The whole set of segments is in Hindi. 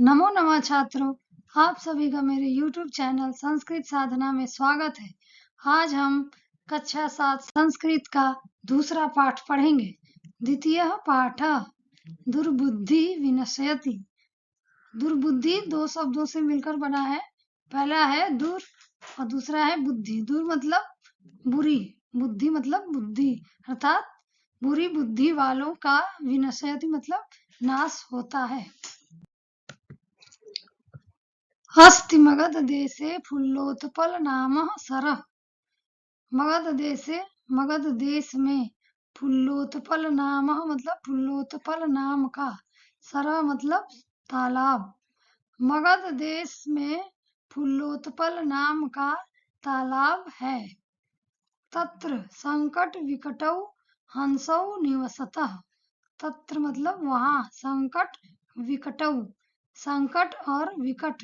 नमो नमः छात्रों, आप सभी का मेरे YouTube चैनल संस्कृत साधना में स्वागत है। आज हम कक्षा 7 संस्कृत का दूसरा पाठ पढ़ेंगे। द्वितीय पाठ दुर्बुद्धि विनश्यति। दुर्बुद्धि दो शब्दों से मिलकर बना है। पहला है दुर और दूसरा है बुद्धि। दुर मतलब बुरी, बुद्धि मतलब बुद्धि, अर्थात बुरी बुद्धि वालों का विनश्यति मतलब नाश होता है। अस्ति मगध देशे फुल्लोत्पल नामः सरः। मगध देश में फुल्लोत्पल नामः मतलब फुल्लोत्पल नाम का, सरः मतलब तालाब। मगध देश में फुल्लोत्पल नाम का तालाब है। तत्र संकट विकटौ हंसौ निवसतः। तत्र मतलब वहाँ, संकट विकटौ संकट और विकट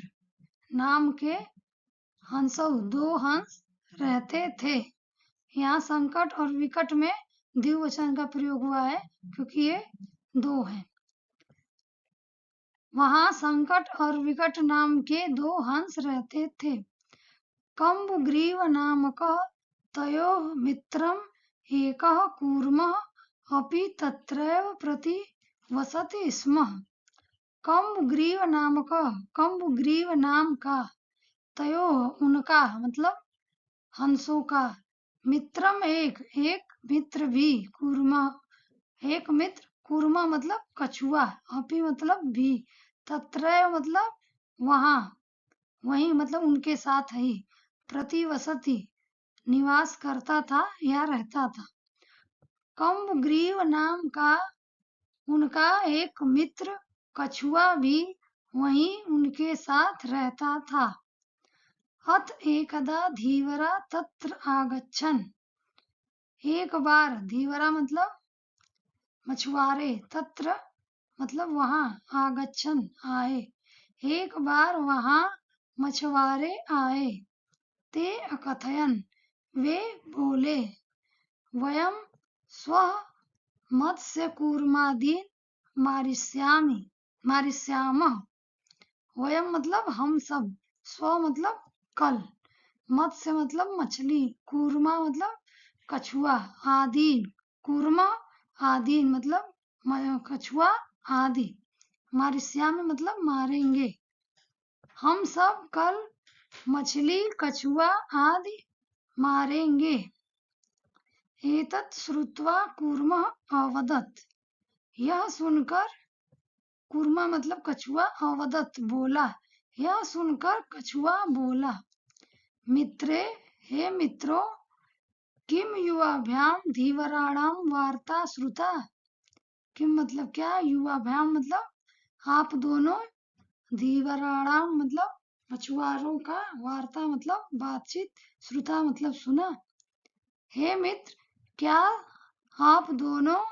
नाम के हंसौ दो हंस रहते थे। यहाँ संकट और विकट में द्विवचन का प्रयोग हुआ है क्योंकि ये दो हैं। वहाँ संकट और विकट नाम के दो हंस रहते थे। कम्बुग्रीव नामक तयोः मित्रम एकः कूर्मः अपि तत्रैव प्रति वसति स्म। कम्बुग्रीव नाम का, तयो उनका मतलब हंसों का, मित्रम एक मित्र भी, कूर्मा एक मित्र, कूर्मा मतलब कछुआ, अपि मतलब भी, तत्रैव मतलब वहाँ, वहीं मतलब उनके साथ ही, प्रतिवसति निवास करता था या रहता था। कम्बुग्रीव नाम का उनका एक मित्र कछुआ भी वहीं उनके साथ रहता था। अत एकदा धीवरा तत्र आगच्छन्। एक बार, धीवरा मतलब मछुआरे, तत्र मतलब वहाँ, आगच्छन् आए, एक बार वहाँ मछुआरे आए। ते अकथयन् वे बोले, वयं स्वः मत्स्यकूर्मादीन् मारिष्यामः। वयम मतलब हम सब, स्व मतलब कल, मत्स्य मतलब मछली, कूर्मा मतलब कछुआ, आदि कूर्मा आदि मतलब कछुआ आदि, मारिष्यामि मतलब मारेंगे। हम सब कल मछली कछुआ आदि मारेंगे। एतत् श्रुत्वा कूर्मः अवदत्। यह सुनकर, कूर्मा मतलब कछुआ, अवदत् बोला, यह सुनकर कछुआ बोला, मित्रे हे मित्रों, किम युवाभ्याम धीवराणाम वार्ता श्रुता। किम मतलब क्या, युवाभ्याम मतलब आप दोनों, धीवराणाम मतलब मछुआरों का, वार्ता मतलब बातचीत, श्रुता मतलब सुना। हे मित्र, क्या आप दोनों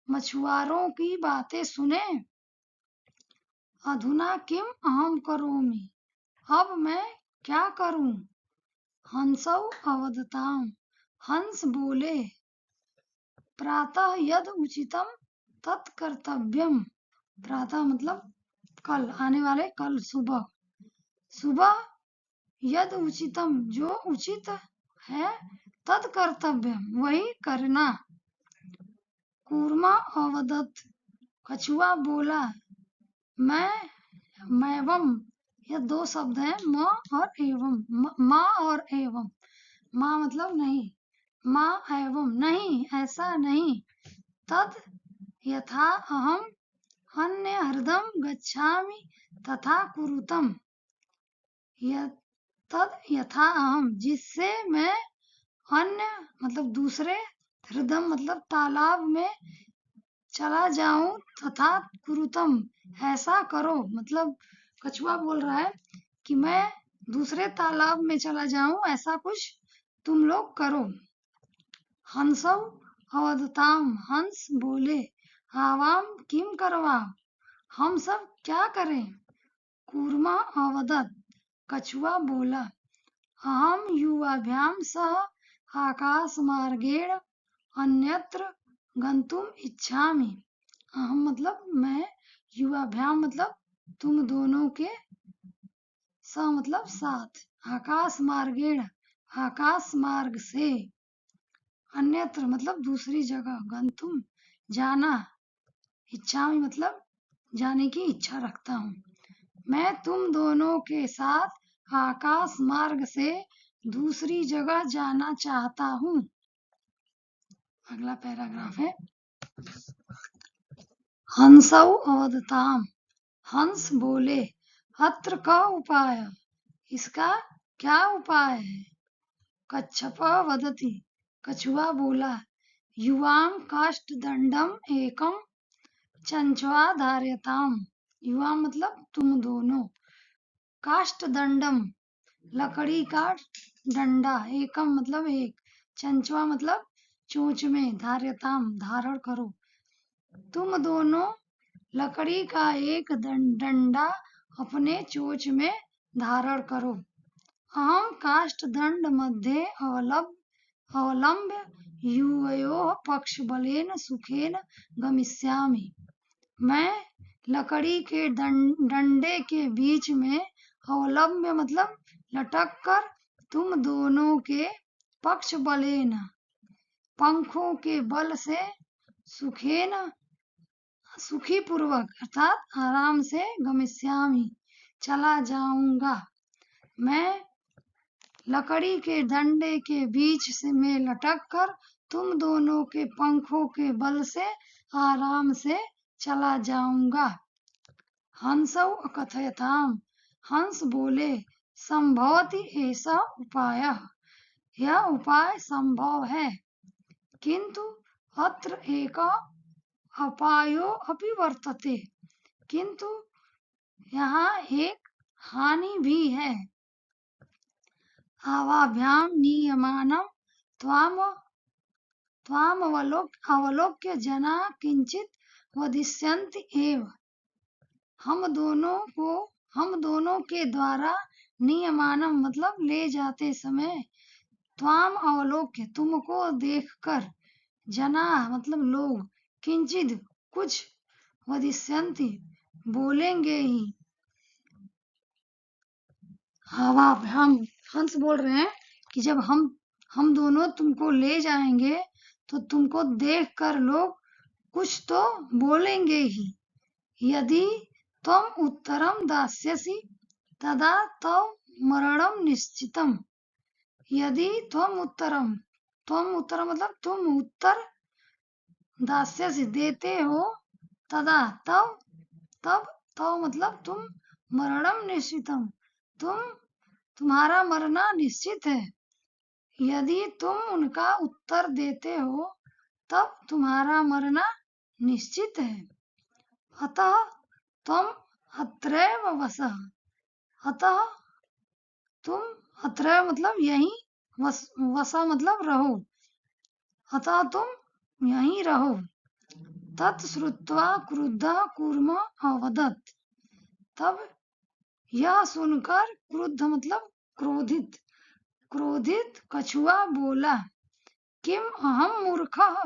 मछुआरों की बातें सुने। अधुना किम अहम करोमि, अब मैं क्या करूं। हंसौ अवदताम, हंस बोले, प्रातः यद उचितम तत् कर्तव्यम। प्रातः मतलब कल, आने वाले कल, सुबह, सुबह यद उचितम जो उचित है, तत् कर्तव्यम वही करना। कूर्मा अवदत् कछुआ बोला, मैवम, यह दो शब्द हैं, म और एवं, माँ और एवं, माँ मतलब नहीं, माँ एवं नहीं, ऐसा नहीं, तद यथा अहम अन्य हृदम गच्छामि तथा कुरुतम। तद यथा अहम जिससे मैं, अन्य मतलब दूसरे, हृदम मतलब तालाब में चला जाऊं, तथा कुरुतम ऐसा करो, मतलब कछुआ बोल रहा है कि मैं दूसरे तालाब में चला जाऊं, ऐसा कुछ तुम लोग करो। हंसौ अवदताम, हंस बोले, आवाम किम करवा, हम सब क्या करें। कूर्मा अवदत् कछुआ बोला, अहम युवाभ्याम सह आकाश मार्गेण अन्यत्र गंतुम इच्छामि। अहम मतलब मैं, युवाभ्याम मतलब तुम दोनों के स मतलब साथ, आकाश मार्गेण आकाश मार्ग से, अन्यत्र मतलब दूसरी जगह, गंतुम जाना, इच्छा मतलब जाने की इच्छा रखता हूँ। मैं तुम दोनों के साथ आकाश मार्ग से दूसरी जगह जाना चाहता हूँ। अगला पैराग्राफ है, हंसौ अवदताम, हंस बोले, अत्र का उपाय, इसका क्या उपाय है। कच्छप वदति, कछुआ बोला, युवाम काष्ठदंडम एकम चंचवा धार्यताम, युवा मतलब तुम दोनों, काष्ठदंडम लकड़ी का डंडा, एकम मतलब एक, चंचवा मतलब चोंच में, धार्यताम धारण करो, तुम दोनों लकड़ी का एक डंडा अपने चोंच में धारण करो। अहम काष्ठदंड मध्ये अवलंब्य युवयोः पक्षबलेन सुखेन गमिष्यामि, मैं लकड़ी के डंडे के बीच में अवलंब्य मतलब लटक कर तुम दोनों के पक्ष बलेन पंखों के बल से सुखेन सुखी पूर्वक अर्थात आराम से गमिष्यामि चला जाऊंगा। मैं लकड़ी के डंडे के बीच से में लटक कर तुम दोनों के पंखों के बल से आराम से चला जाऊंगा। हंसौ अकथयताम, हंस बोले, संभवति ऐसा उपाय, यह उपाय संभव है, किंतु अत्र एक अपायो अपि वर्तते, किंतु यहाँ एक हानि भी है। आवाभ्याम नियमानं अवलोक्य जना किंचित वदिष्यन्ति एव, हम दोनों के द्वारा नियमानम मतलब ले जाते समय, त्वाम अवलोक्य तुमको देखकर, जना मतलब लोग, किंचित कुछ, वदिष्यन्ति बोलेंगे ही। हम हंस बोल रहे हैं कि जब हम दोनों तुमको ले जाएंगे तो तुमको देखकर लोग कुछ तो बोलेंगे ही। यदि त्वम उत्तरम दास्यसि तदा तव मरणम निश्चितम, यदि त्वम उत्तरम मतलब तुम उत्तर, दास्यसि देते हो, तदा तब मतलब तुम, मरणम निश्चितम तुम्हारा मरना निश्चित है। यदि तुम उनका उत्तर देते हो तब तुम्हारा मरना निश्चित है। अतः तुम अत्रैव वसः, अतः तुम अत्रैव मतलब यहीं, वसा मतलब रहो, अतः तुम यहीं रहो। तत् श्रुत्वा क्रुद्धः कूर्म अवदत्, तब यह सुनकर क्रुद्ध मतलब क्रोधित कछुआ बोला, किम अहम मूर्खः,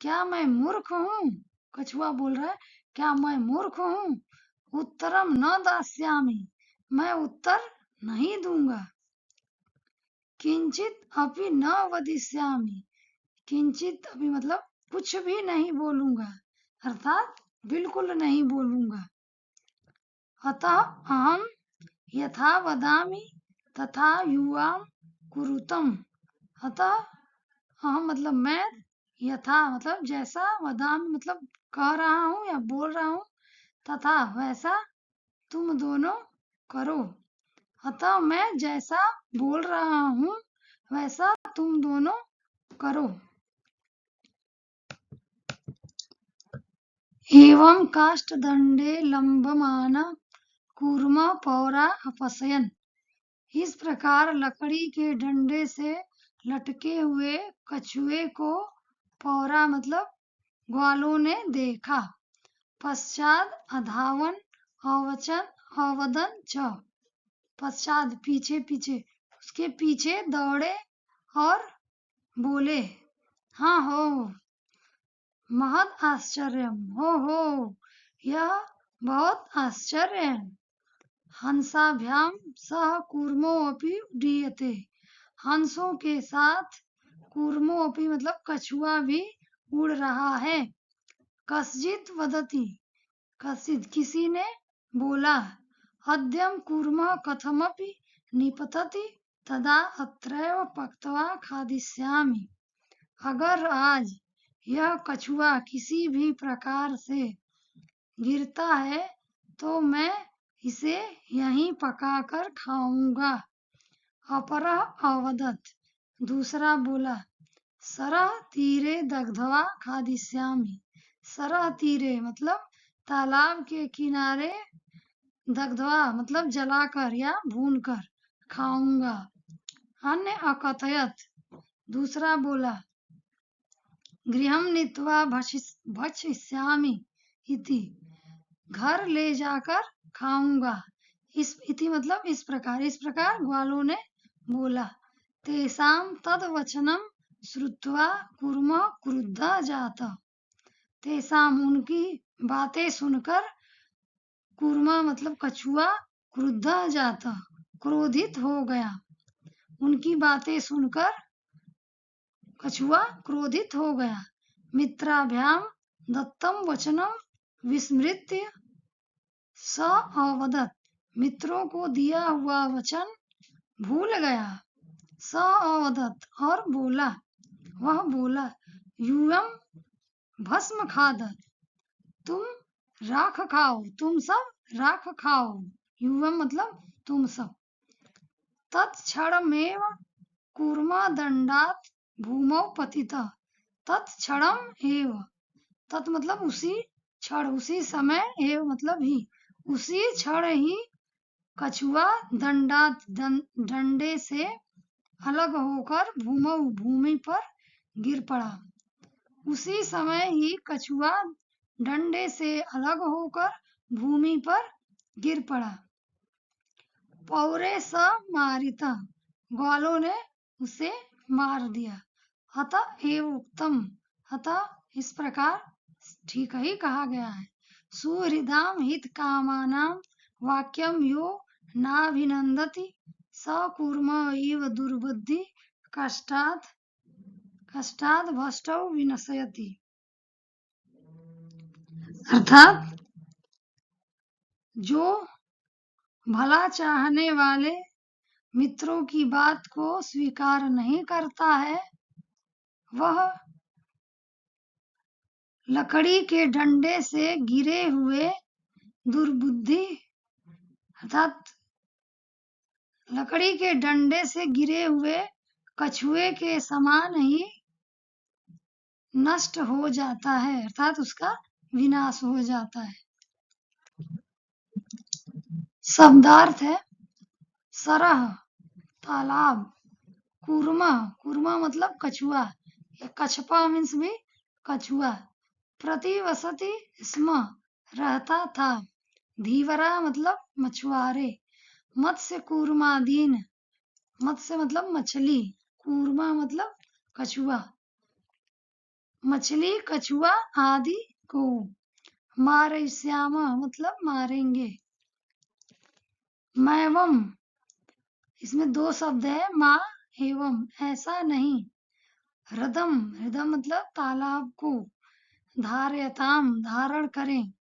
क्या मैं मूर्ख हूँ। कछुआ बोल रहा है क्या मैं मूर्ख हूँ। उत्तरम न दास्यामि, मैं उत्तर नहीं दूंगा। किंचित अपि न वदिष्यामि, किंचित अपि मतलब कुछ भी नहीं बोलूंगा, अर्थात बिल्कुल नहीं बोलूंगा। अतः अहम यथा वदामि तथा युवाम कुरुतम, अतः अहम मतलब मैं, यथा मतलब जैसा, वदामि मतलब कह रहा हूँ या बोल रहा हूँ, तथा वैसा तुम दोनों करो, अतः मैं जैसा बोल रहा हूँ वैसा तुम दोनों करो। एवं काष्ठदंडे लंबमान कूर्म पौरा अपसयन, इस प्रकार लकड़ी के डंडे से लटके हुए कछुए को पौरा मतलब ग्वालों ने देखा। पश्चात अधावन अवदन च, पश्चात पीछे उसके पीछे दौड़े और बोले, हाँ हो, महद आश्चर्य, हो, यह बहुत आश्चर्य है। हंसाभ्याम सह कूर्मो अपि उड्डीयते। हंसों के साथ कूर्मो अपि मतलब कछुआ भी उड़ रहा है। कस्जित वदति, कसित किसी ने बोला, अद्यम कूर्मः कथमपि निपतति तदा अत्रैव पक्त्वा खादिष्यामि। अगर आज यह कछुआ किसी भी प्रकार से गिरता है तो मैं इसे यहीं पकाकर खाऊंगा। अपरः अवदत्, दूसरा बोला, सरः तीरे दग्ध्वा खादिष्यामि। सरः तीरे मतलब तालाब के किनारे, दग्ध्वा मतलब जलाकर या भूनकर खाऊंगा। अन्य अकथयत, दूसरा बोला, गृहं नीत्वा भक्षिष्यामि इति, घर ले जाकर खाऊंगा। इस इति मतलब इस प्रकार ग्वालों ने बोला। तेषां तद वचनम श्रुत्वा कूर्मः क्रुद्धः जातः। तेषां उनकी बातें सुनकर कूर्मा मतलब कछुआ क्रुद्धः जातः क्रोधित हो गया। उनकी बातें सुनकर कछुआ क्रोधित हो गया। मित्राभ्याम दत्तम वचनम विस्मृत्य स अवदत्, मित्रों को दिया हुआ वचन भूल गया। स अवदत् और बोला, वह बोला, यूयम भस्म खादत, तुम राख खाओ, तुम सब राख खाओ। यूयम मतलब तुम सब। तत्क्षणमेव कूर्मा दंडात भूमौ पतितः। तत्क्षणम एव, तत् मतलब उसी क्षण, उसी समय, एव मतलब ही, उसी क्षण ही कछुआ दंडात डंडे से अलग होकर भूमौ भूमि पर गिर पड़ा। उसी समय ही कछुआ डंडे से अलग होकर भूमि पर गिर पड़ा। पौरे स मारिता, ग्वालों ने उसे मार दिया। अतः एव उक्तम, अतः इस प्रकार ठीक ही कहा गया है। सुहृदाम हित कामानां वाक्यम यो नाभिनंदति स कूर्म इव दुर्बुद्धि कष्टात् भष्टौ विनश्यति। अर्थात जो भला चाहने वाले मित्रों की बात को स्वीकार नहीं करता है, वह लकड़ी के डंडे से गिरे हुए दुर्बुद्धि, अर्थात लकड़ी के डंडे से गिरे हुए कछुए के समान ही नष्ट हो जाता है, अर्थात उसका विनाश हो जाता है। शब्दार्थ है सरह तालाब, कूर्मा, कूर्मा मतलब कछुआ, कछपा मीन्स भी कछुआ। प्रतिवसति स्म रहता था। धीवरा मतलब मछुआरे। मत्स्य कूर्मादीन, मत्स्य मतलब मछली, कूर्मा मतलब कछुआ, मछली कछुआ आदि को। मारयिष्यामः मतलब मारेंगे। मैवम, इसमें दो शब्द है, माँ एवं, ऐसा नहीं। हृदम, हृदम मतलब तालाब को। धारयताम धारण करें।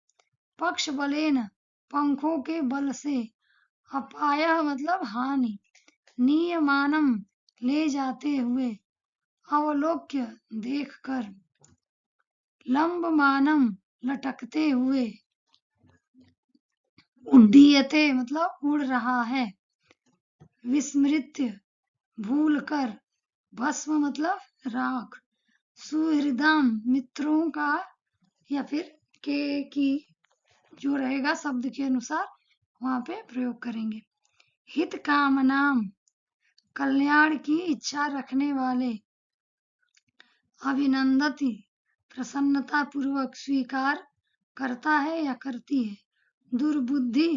पक्ष बलेन पंखों के बल से। अपायः मतलब हानि। नियमानम ले जाते हुए। अवलोक्य देखकर। लंबमानम लटकते हुए। उड्डीयते मतलब उड़ रहा है। विस्मृत्य भूल कर। भस्म मतलब राख। सुहृदाम मित्रों का, या फिर के की जो रहेगा शब्द के अनुसार वहां पे प्रयोग करेंगे। हित कामनाम कल्याण की इच्छा रखने वाले। अभिनंदति प्रसन्नता पूर्वक स्वीकार करता है या करती है। दुर्बुद्धि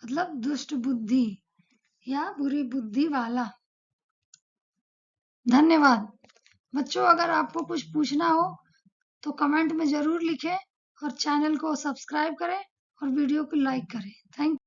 मतलब दुष्ट बुद्धि या बुरी बुद्धि वाला। धन्यवाद बच्चों। अगर आपको कुछ पूछना हो तो कमेंट में जरूर लिखें और चैनल को सब्सक्राइब करें और वीडियो को लाइक करें। थैंक